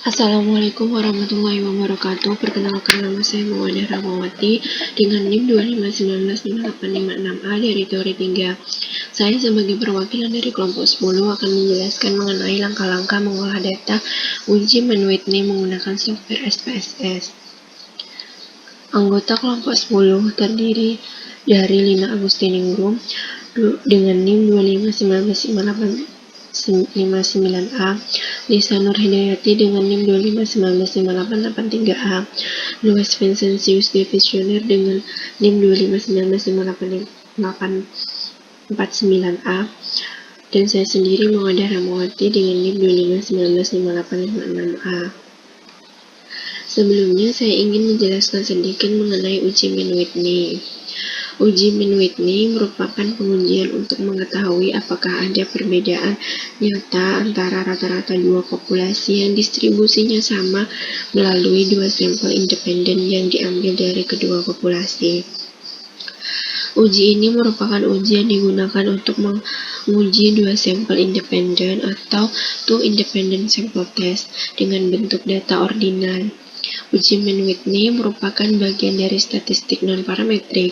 Assalamualaikum warahmatullahi wabarakatuh. Perkenalkan, nama saya Mawadah Rahmawati dengan NIM 2519586A dari teori 3. Saya sebagai perwakilan dari kelompok 10 akan menjelaskan mengenai langkah-langkah mengolah data uji Men-Whitney menggunakan software SPSS. Anggota kelompok 10 terdiri dari Lina Agustiningrum dengan NIM 2519589A, Lisa Nurhidayati dengan NIM 2519883A, Louis Vincentius Divisioner dengan NIM 2519849A, dan saya sendiri Mawadah Rahmawati dengan NIM 2519586A. Sebelumnya saya ingin menjelaskan sedikit mengenai uji Men-Whitney. Uji Men-Whitney merupakan pengujian untuk mengetahui apakah ada perbedaan nyata antara rata-rata dua populasi yang distribusinya sama melalui dua sampel independen yang diambil dari kedua populasi. Uji ini merupakan uji yang digunakan untuk menguji dua sampel independen atau two independent sample test dengan bentuk data ordinal. Uji Men-Whitney merupakan bagian dari statistik non-parametrik,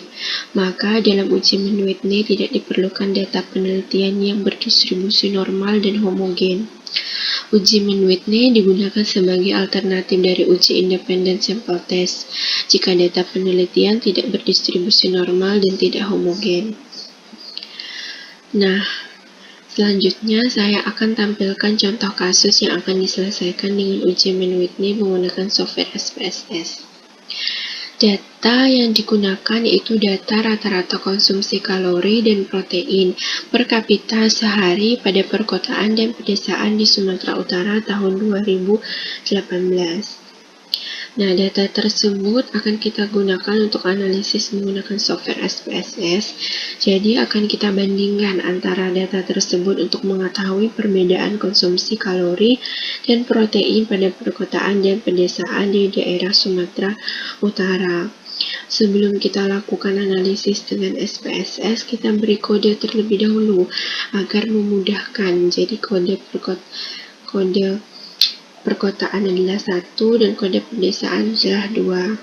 maka dalam uji Men-Whitney tidak diperlukan data penelitian yang berdistribusi normal dan homogen. Uji Men-Whitney digunakan sebagai alternatif dari uji independent sample test jika data penelitian tidak berdistribusi normal dan tidak homogen. Nah, selanjutnya saya akan tampilkan contoh kasus yang akan diselesaikan dengan uji Men-Whitney menggunakan software SPSS. Data yang digunakan yaitu data rata-rata konsumsi kalori dan protein per kapita sehari pada perkotaan dan pedesaan di Sumatera Utara tahun 2018. Nah, data tersebut akan kita gunakan untuk analisis menggunakan software SPSS. Jadi akan kita bandingkan antara data tersebut untuk mengetahui perbedaan konsumsi kalori dan protein pada perkotaan dan pedesaan di daerah Sumatera Utara. Sebelum kita lakukan analisis dengan SPSS, kita beri kode terlebih dahulu agar memudahkan. Jadi kode perkotaan adalah 1 dan kode pedesaan adalah 2.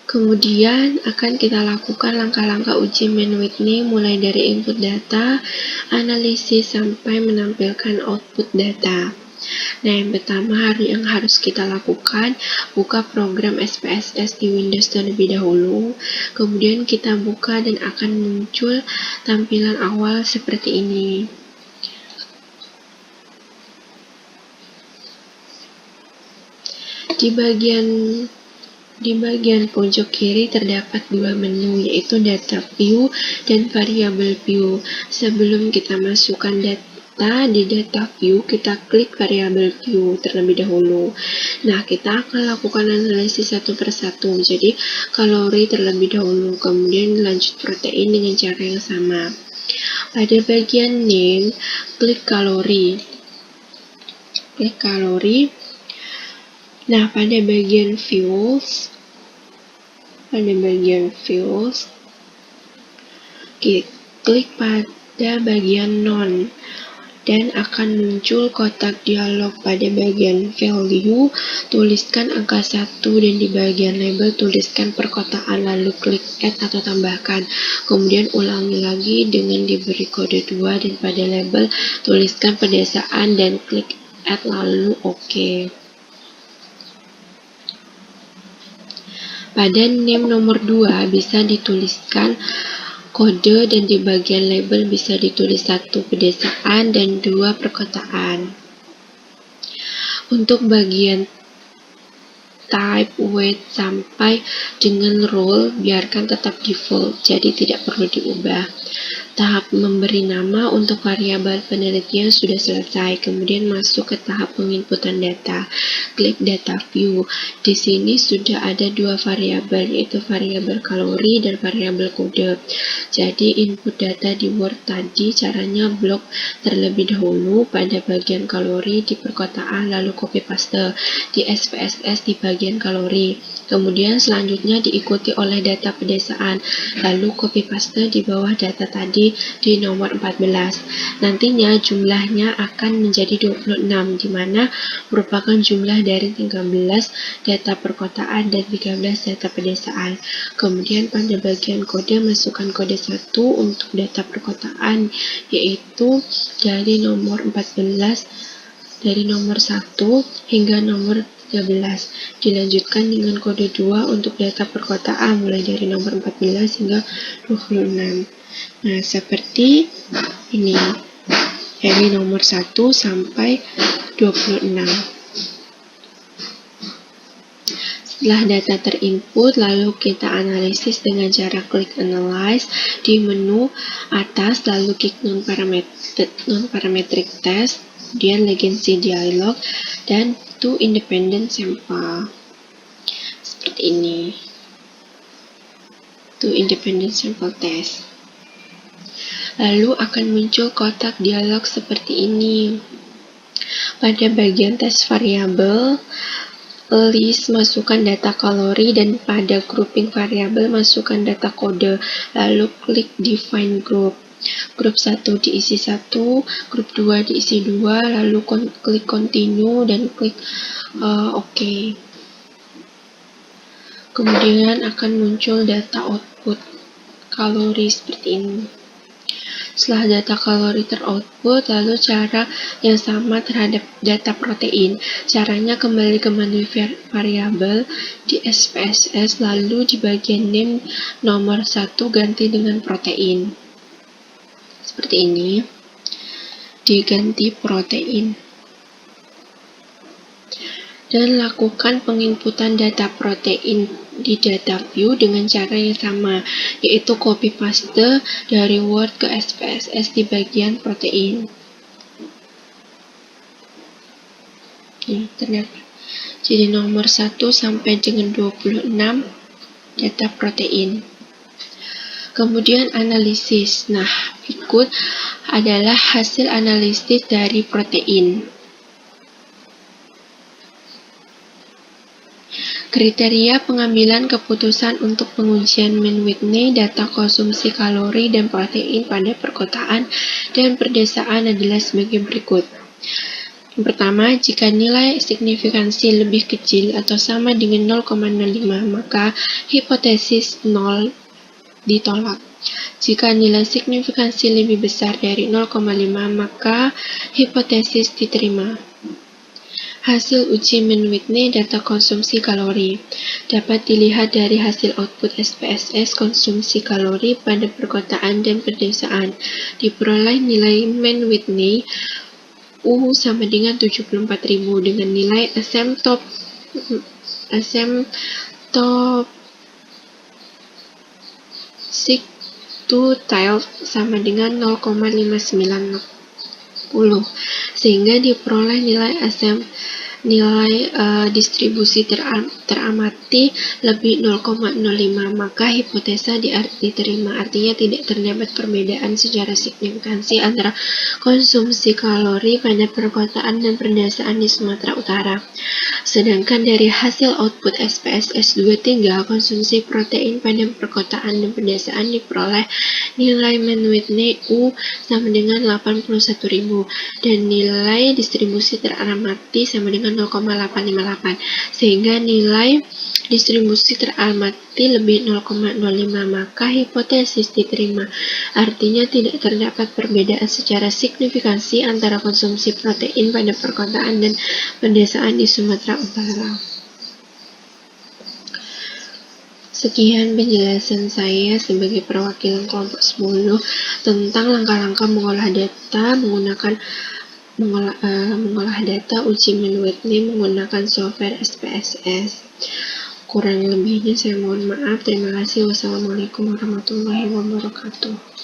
Kemudian akan kita lakukan langkah-langkah uji Men-Whitney mulai dari input data, analisis, sampai menampilkan output data. Nah, yang pertama yang harus kita lakukan, buka program SPSS di Windows terlebih dahulu. Kemudian kita buka dan akan muncul tampilan awal seperti ini. Di bagian pojok kiri terdapat dua menu, yaitu data view dan variable view. Sebelum kita masukkan data di data view, kita klik variable view terlebih dahulu. Nah, kita akan lakukan analisis satu persatu. Jadi, kalori terlebih dahulu, kemudian lanjut protein dengan cara yang sama. Pada bagian name, klik kalori. Nah, pada bagian views, klik pada bagian none dan akan muncul kotak dialog. Pada bagian value, tuliskan angka 1 dan di bagian label tuliskan perkotaan, lalu klik add atau tambahkan. Kemudian ulangi lagi dengan diberi kode 2 dan pada label tuliskan pedesaan dan klik add lalu OK. Pada name nomor 2 bisa dituliskan kode dan di bagian label bisa ditulis 1 pedesaan dan 2 perkotaan. Untuk bagian type, weight, sampai dengan role biarkan tetap default, jadi tidak perlu diubah. Tahap memberi nama untuk variabel penelitian sudah selesai. Kemudian masuk ke tahap penginputan data. Klik data view. Di sini sudah ada dua variabel, yaitu variabel kalori dan variabel kode. Jadi input data di Word tadi caranya blok terlebih dahulu pada bagian kalori di perkotaan, lalu copy paste di SPSS di bagian kalori. Kemudian selanjutnya diikuti oleh data pedesaan, lalu copy paste di bawah data tadi di nomor 14. Nantinya jumlahnya akan menjadi 26, di mana merupakan jumlah dari 13 data perkotaan dan 13 data pedesaan. Kemudian pada bagian kode, masukkan kode 1 untuk data perkotaan, yaitu dari nomor 14 dari nomor 1 hingga nomor 13. Dilanjutkan dengan kode 2 untuk data perkotaan mulai dari nomor 14 hingga 26. Nah, seperti ini. Dari nomor 1 sampai 26. Setelah data terinput, lalu kita analisis dengan cara klik Analyze di menu atas, lalu klik non-parametric test, kemudian Legacy Dialog, dan to Independent Sample. Seperti ini. To Independent Sample Test. Lalu akan muncul kotak dialog seperti ini. Pada bagian tes variabel, list masukkan data kalori, dan pada grouping variabel masukkan data kode. Lalu klik Define Group. Grup 1 diisi 1, grup 2 diisi 2, lalu klik Continue dan klik OK. Kemudian akan muncul data output kalori seperti ini. Setelah data kalori teroutput, lalu cara yang sama terhadap data protein. Caranya kembali ke menu variabel di SPSS, lalu di bagian name nomor 1 ganti dengan protein. Seperti ini. Diganti protein. Dan lakukan penginputan data protein di data view dengan cara yang sama, yaitu copy paste dari Word ke SPSS di bagian protein. Ini terdapat. Jadi nomor 1 sampai dengan 26 data protein. Kemudian analisis. Nah, berikut adalah hasil analisis dari protein. Kriteria pengambilan keputusan untuk pengujian Mann-Whitney data konsumsi kalori dan protein pada perkotaan dan perdesaan adalah sebagai berikut. Yang pertama, jika nilai signifikansi lebih kecil atau sama dengan 0,05, maka hipotesis 0 ditolak. Jika nilai signifikansi lebih besar dari 0,5, maka hipotesis diterima. Hasil uji Mann-Whitney data konsumsi kalori dapat dilihat dari hasil output SPSS konsumsi kalori pada perkotaan dan perdesaan. Diperoleh nilai Mann-Whitney U sama dengan 74.000 dengan nilai asymptotic to tilde sama dengan 0,590, sehingga diperoleh nilai distribusi teramati lebih 0,05, maka hipotesa diterima. Artinya tidak terdapat perbedaan secara signifikansi antara konsumsi kalori pada perkotaan dan perdesaan di Sumatera Utara. Sedangkan dari hasil output SPSS 23, konsumsi protein pada perkotaan dan perdesaan diperoleh nilai Mann-Whitney U sama dengan 81.000 dan nilai distribusi teramati sama dengan 0,858, sehingga nilai distribusi teramati lebih 0,05, maka hipotesis diterima. Artinya tidak terdapat perbedaan secara signifikansi antara konsumsi protein pada perkotaan dan perdesaan di Sumatera Utara. Sekian penjelasan saya sebagai perwakilan kelompok 10 tentang langkah-langkah mengolah data mengolah data uji Mann-Whitney menggunakan software SPSS. Kurang lebihnya saya mohon maaf. Terima kasih. Wassalamualaikum warahmatullahi wabarakatuh.